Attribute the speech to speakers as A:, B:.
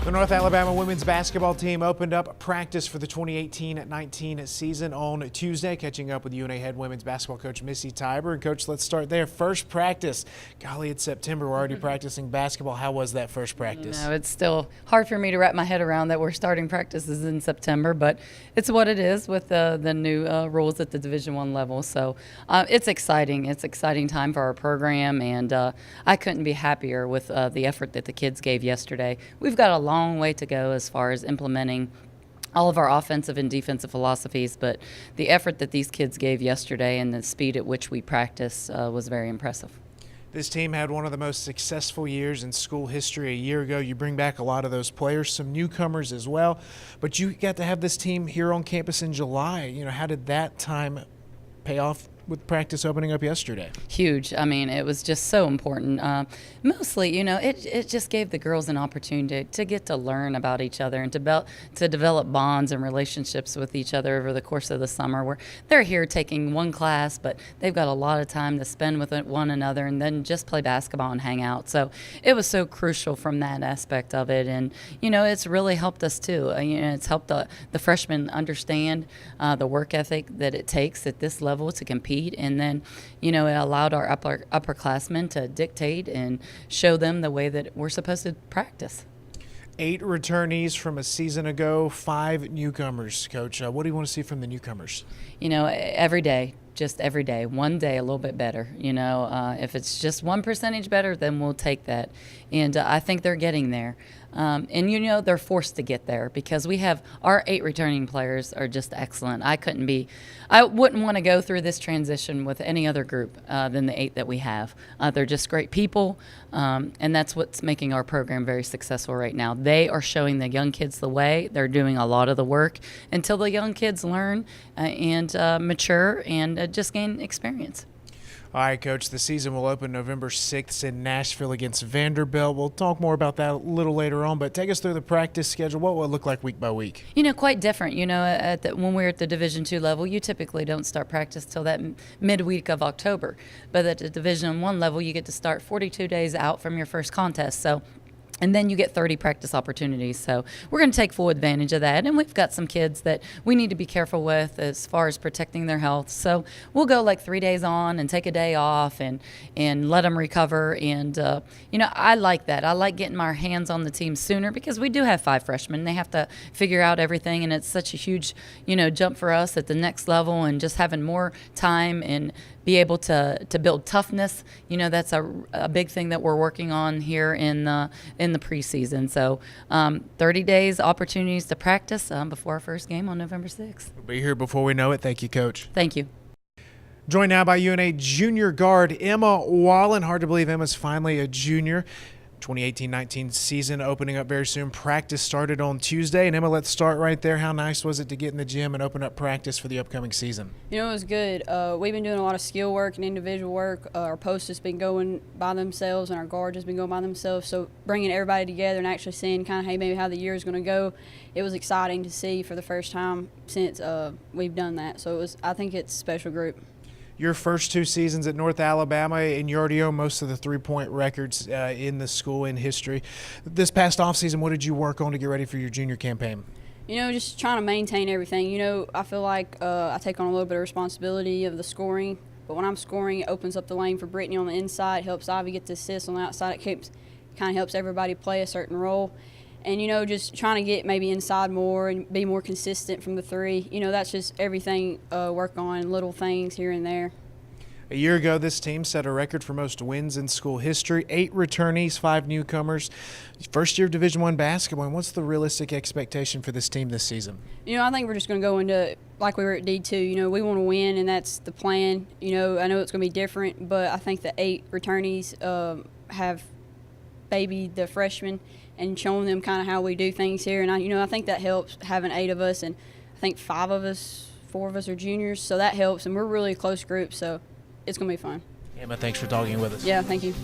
A: The North Alabama women's basketball team opened up practice for the 2018-19 season on Tuesday, catching up with UNA head women's basketball coach Missy Tiber. And Coach, let's start there. First practice. Golly, it's September. We're already practicing basketball. How was that first practice?
B: It's still hard for me to wrap my head around that we're starting practices in September, but it's what it is with the new rules at the Division I level. So it's exciting. It's an exciting time for our program, and I couldn't be happier with the effort that the kids gave yesterday. We've got a long way to go as far as implementing all of our offensive and defensive philosophies, but the effort that these kids gave yesterday and the speed at which we practice was very impressive.
A: This team had one of the most successful years in school history a year ago. You bring back a lot of those players, some newcomers as well, but you got to have this team here on campus in July. You know, how did that time pay off with practice opening up yesterday?
B: Huge. I mean, it was just so important. Mostly, you know, it just gave the girls an opportunity to get to learn about each other and to develop bonds and relationships with each other over the course of the summer, where they're here taking one class, but they've got a lot of time to spend with one another and then just play basketball and hang out. So it was so crucial from that aspect of it. And, you know, it's really helped us too. You know, it's helped the freshmen understand the work ethic that it takes at this level to compete. And then, you know, it allowed our upperclassmen to dictate and show them the way that we're supposed to practice.
A: 8 returnees from a season ago, 5 newcomers. Coach, what do you want to see from the newcomers?
B: You know, every day. Just every day, one day a little bit better. You know, if it's just 1% better, then we'll take that. And I think they're getting there. And, you know, they're forced to get there because we have our 8 returning players are just excellent. I wouldn't want to go through this transition with any other group than the 8 that we have. They're just great people, and that's what's making our program very successful right now. They are showing the young kids the way. They're doing a lot of the work until the young kids learn and mature and just gain experience.
A: All right, Coach, the season will open November 6th in Nashville against Vanderbilt. We'll talk more about that a little later on, but take us through the practice schedule. What will it look like week by week?
B: You know, quite different. You know, when we're at the Division II level, you typically don't start practice till that midweek of October. But at the Division I level, you get to start 42 days out from your first contest. And then you get 30 practice opportunities. So we're going to take full advantage of that. And we've got some kids that we need to be careful with as far as protecting their health. So we'll go like 3 days on and take a day off and let them recover. And, you know, I like that. I like getting my hands on the team sooner because we do have 5 freshmen. They have to figure out everything. And it's such a huge, you know, jump for us at the next level, and just having more time and be able to build toughness. You know, that's a big thing that we're working on here in the preseason. So 30 days opportunities to practice before our first game on November 6th.
A: We'll be here before we know it. Thank you, Coach.
B: Thank you.
A: Joined now by UNA junior guard Emma Wallen. Hard to believe Emma's finally a junior. 2018-19 season opening up very soon. Practice started on Tuesday. And Emma, let's start right there. How nice was it to get in the gym and open up practice for the upcoming season?
C: You know, it was good. We've been doing a lot of skill work and individual work. Our posts has been going by themselves, and our guards has been going by themselves. So bringing everybody together and actually seeing kind of, hey, maybe how the year is going to go, it was exciting to see for the first time since we've done that. So I think it's a special group.
A: Your first 2 seasons at North Alabama, and you already own most of the three-point records in the school in history. This past offseason, what did you work on to get ready for your junior campaign?
C: You know, just trying to maintain everything. You know, I feel like I take on a little bit of responsibility of the scoring, but when I'm scoring, it opens up the lane for Brittany on the inside, helps Ivy get the assist on the outside. It kind of helps everybody play a certain role. And, you know, just trying to get maybe inside more and be more consistent from the 3. You know, that's just everything, work on little things here and there.
A: A year ago, this team set a record for most wins in school history. 8 returnees, 5 newcomers. First year of Division I basketball. And what's the realistic expectation for this team this season?
C: You know, I think we're just going to go into like we were at D2. You know, we want to win, and that's the plan. You know, I know it's going to be different, but I think the 8 returnees have babied the freshmen and showing them kind of how we do things here. And, I think that helps having 8 of us, and I think 4 of us are juniors, so that helps. And we're really a close group, so it's going to be fun.
A: Emma, thanks for talking with us.
C: Yeah, thank you.